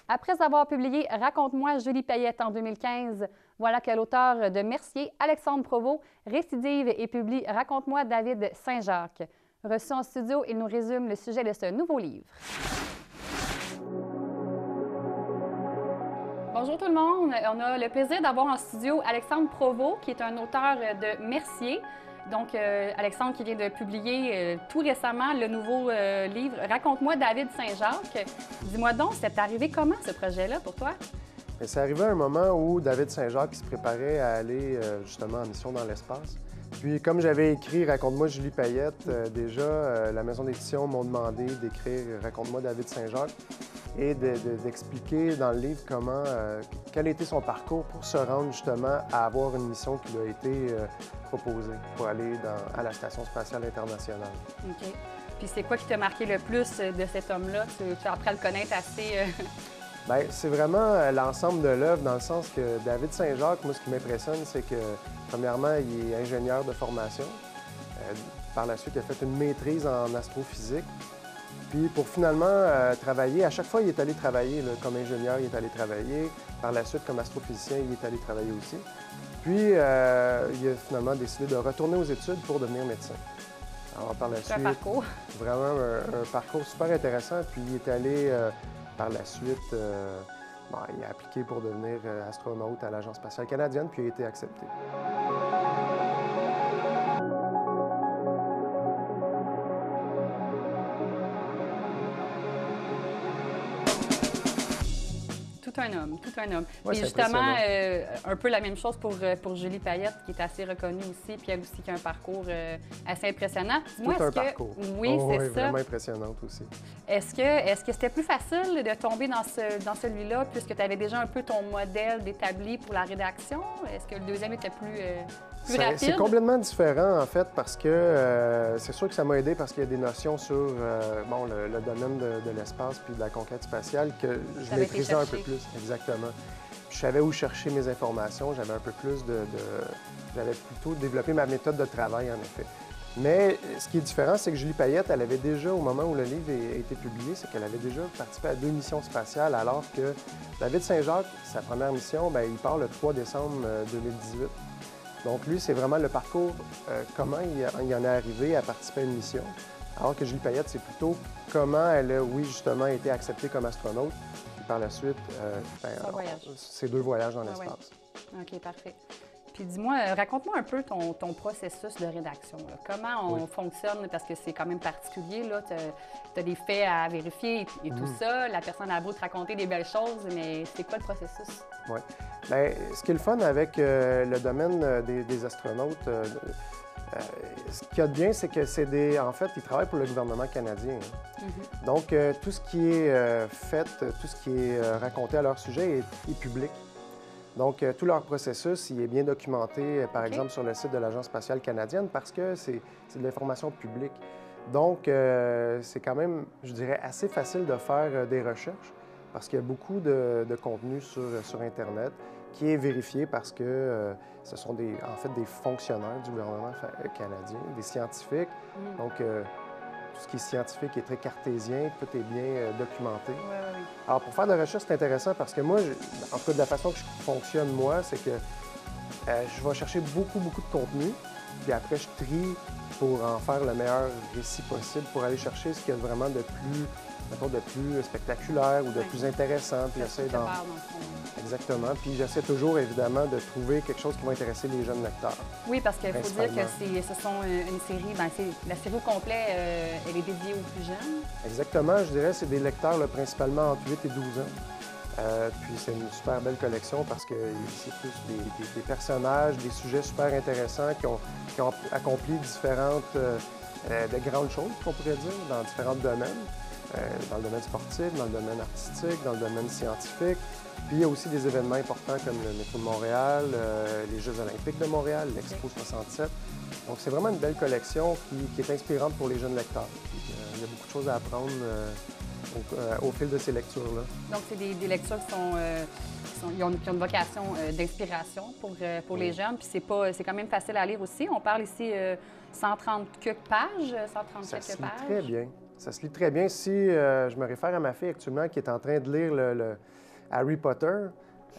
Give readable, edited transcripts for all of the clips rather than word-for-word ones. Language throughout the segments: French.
Après avoir publié Raconte-moi Julie Payette en 2015, voilà que l'auteur de Mercier, Alexandre Provost, récidive et publie Raconte-moi David Saint-Jacques. Reçu en studio, il nous résume le sujet de ce nouveau livre. Bonjour tout le monde. On a le plaisir d'avoir en studio Alexandre Provost, qui est un auteur de Mercier. Donc, Alexandre qui vient de publier tout récemment le nouveau livre Raconte-moi David Saint-Jacques. Dis-moi donc, c'est arrivé comment ce projet-là pour toi? C'est arrivé à un moment où David Saint-Jacques se préparait à aller justement en mission dans l'espace. Puis, comme j'avais écrit Raconte-moi Julie Payette, la maison d'édition m'a demandé d'écrire Raconte-moi David Saint-Jacques et d'expliquer dans le livre quel était son parcours pour se rendre justement à avoir une mission qui lui a été proposée pour aller à la Station spatiale internationale. OK. Puis c'est quoi qui t'a marqué le plus de cet homme-là? Tu apprends à le connaître assez... Bien, c'est vraiment l'ensemble de l'œuvre, dans le sens que David Saint-Jacques, moi, ce qui m'impressionne, c'est que, premièrement, il est ingénieur de formation. Par la suite, il a fait une maîtrise en astrophysique. Puis, pour finalement travailler, à chaque fois, il est allé travailler, là, comme ingénieur, il est allé travailler. Par la suite, comme astrophysicien, il est allé travailler aussi. Puis, il a finalement décidé de retourner aux études pour devenir médecin. Alors, par la suite, un parcours. Vraiment un parcours super intéressant. Puis, il est allé... Par la suite, il a appliqué pour devenir astronaute à l'Agence spatiale canadienne, puis il a été accepté. Tout un homme, tout un homme. Ouais, et justement, un peu la même chose pour Julie Payette, qui est assez reconnue aussi, puis elle aussi qui a un parcours assez impressionnant. Tout un parcours. Oui, c'est ça. Vraiment impressionnante aussi. Est-ce que c'était plus facile de tomber dans celui-là, puisque tu avais déjà un peu ton modèle d'établi pour la rédaction? Est-ce que le deuxième était plus rapide? C'est complètement différent, en fait, parce que c'est sûr que ça m'a aidé parce qu'il y a des notions sur le domaine de l'espace puis de la conquête spatiale que je maîtrisais un peu plus. Exactement. Je savais où chercher mes informations, j'avais un peu plus j'avais plutôt développé ma méthode de travail, en effet. Mais ce qui est différent, c'est que Julie Payette, elle avait déjà, au moment où le livre a été publié, c'est qu'elle avait déjà participé à 2 missions spatiales, alors que David Saint-Jacques, sa première mission, il part le 3 décembre 2018. Donc lui, c'est vraiment le parcours, comment il en est arrivé à participer à une mission, alors que Julie Payette, c'est plutôt comment elle a, oui, justement, été acceptée comme astronaute. Puis par la suite, c'est 2 voyages dans l'espace. OK, parfait. Puis dis-moi, raconte-moi un peu ton processus de rédaction. Là. Comment on fonctionne, parce que c'est quand même particulier. Tu as des faits à vérifier et tout ça. La personne a beau te raconter des belles choses, mais c'est quoi le processus? Oui. Bien, ce qui est le fun avec le domaine des astronautes, ce qu'il y a de bien, c'est que en fait, ils travaillent pour le gouvernement canadien. Donc, tout ce qui est fait, tout ce qui est raconté à leur sujet est public. Donc, tout leur processus, il est bien documenté, par exemple, sur le site de l'Agence spatiale canadienne, parce que c'est de l'information publique. Donc, c'est quand même, je dirais, assez facile de faire des recherches, parce qu'il y a beaucoup de contenu sur Internet qui est vérifié parce que ce sont en fait des fonctionnaires du gouvernement canadien, des scientifiques. Donc, tout ce qui est scientifique est très cartésien, tout est bien documenté. Oui. Alors, pour faire de la recherche, c'est intéressant parce que moi, en tout cas, de la façon que je fonctionne, moi, c'est que je vais chercher beaucoup de contenu, puis après, je trie pour en faire le meilleur récit possible, pour aller chercher ce qu'il y a vraiment de plus spectaculaire ou de plus intéressant. Puis j'essaie Exactement. Puis j'essaie toujours, évidemment, de trouver quelque chose qui va intéresser les jeunes lecteurs. Oui, parce qu'il faut dire que ce sont une série, la série au complet, elle est dédiée aux plus jeunes. Exactement. Je dirais que c'est des lecteurs là, principalement entre 8 et 12 ans. Puis c'est une super belle collection parce que c'est plus des personnages, des sujets super intéressants qui ont accompli de grandes choses, qu'on pourrait dire, dans différents domaines. Dans le domaine sportif, dans le domaine artistique, dans le domaine scientifique. Puis il y a aussi des événements importants comme le métro de Montréal, les Jeux olympiques de Montréal, l'Expo 67. Donc c'est vraiment une belle collection qui est inspirante pour les jeunes lecteurs. Puis, il y a beaucoup de choses à apprendre au fil de ces lectures-là. Donc c'est des lectures qui ont une vocation d'inspiration pour les jeunes. Puis c'est quand même facile à lire aussi. On parle ici 130 quelques pages, 130 Ça quelques se lit pages. très bien. Ça se lit très bien. Si je me réfère à ma fille actuellement qui est en train de lire le Harry Potter,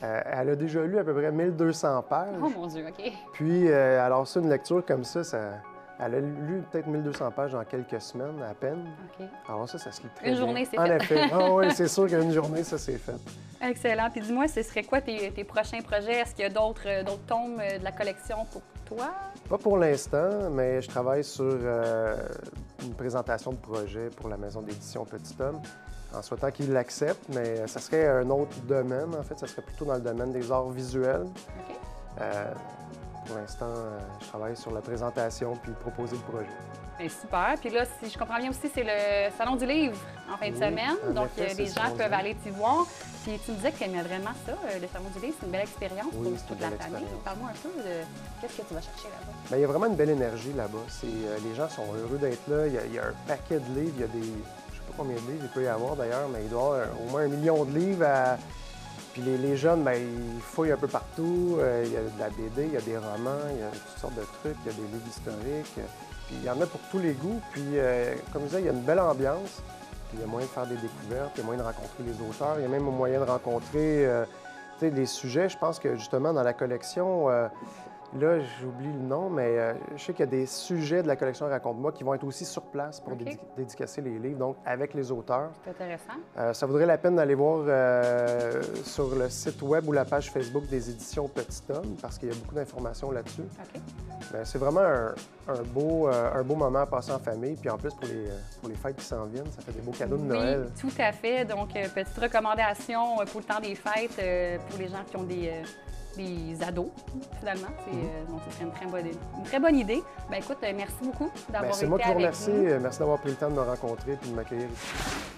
elle a déjà lu à peu près 1200 pages. Oh mon Dieu, OK. Puis, alors ça, une lecture comme ça, elle a lu peut-être 1200 pages en quelques semaines à peine. OK. Alors ça se lit très bien. Une journée, c'est fait. En effet. Ah oui, c'est sûr qu'une journée, ça, c'est fait. Excellent. Puis dis-moi, ce serait quoi tes prochains projets? Est-ce qu'il y a d'autres tomes de la collection pour toi? Pas pour l'instant, mais je travaille sur une présentation de projet pour la maison d'édition Petit Homme, en souhaitant qu'ils l'acceptent, mais ça serait un autre domaine, en fait. Ça serait plutôt dans le domaine des arts visuels. OK. Pour l'instant, je travaille sur la présentation puis proposer le projet. Bien, super. Puis là, si je comprends bien aussi, c'est le Salon du livre en fin de semaine. Donc, les gens peuvent aller t'y voir. Puis tu me disais que tu aimais vraiment ça, le Salon du livre. C'est une belle expérience pour toute la famille. Parle-moi un peu de qu'est-ce que tu vas chercher là-bas. Bien, il y a vraiment une belle énergie là-bas. Les gens sont heureux d'être là. Il y a un paquet de livres. Il y a des... Je ne sais pas combien de livres il peut y avoir d'ailleurs, mais il doit y avoir au moins 1 million de livres à... Puis les jeunes, bien, ils fouillent un peu partout. Il y a de la BD, il y a des romans, il y a toutes sortes de trucs, il y a des livres historiques. Puis il y en a pour tous les goûts. Puis, comme je disais, il y a une belle ambiance. Puis il y a moyen de faire des découvertes, il y a moyen de rencontrer les auteurs, il y a même moyen de rencontrer des sujets. Je pense que justement, dans la collection, là, j'oublie le nom, mais je sais qu'il y a des sujets de la collection Raconte-moi qui vont être aussi sur place pour dédicacer les livres, donc avec les auteurs. C'est intéressant. Ça vaudrait la peine d'aller voir sur le site web ou la page Facebook des éditions Petit Homme, parce qu'il y a beaucoup d'informations là-dessus. C'est vraiment un beau moment à passer en famille, puis en plus pour les fêtes qui s'en viennent, ça fait des beaux cadeaux de Noël. Oui, tout à fait. Donc, petite recommandation pour le temps des fêtes, pour les gens qui ont des ados, finalement. Donc, ce serait une très bonne idée. Bien, écoute, merci beaucoup d'avoir été avec nous. C'est moi qui vous remercie. Merci d'avoir pris le temps de me rencontrer et de m'accueillir ici.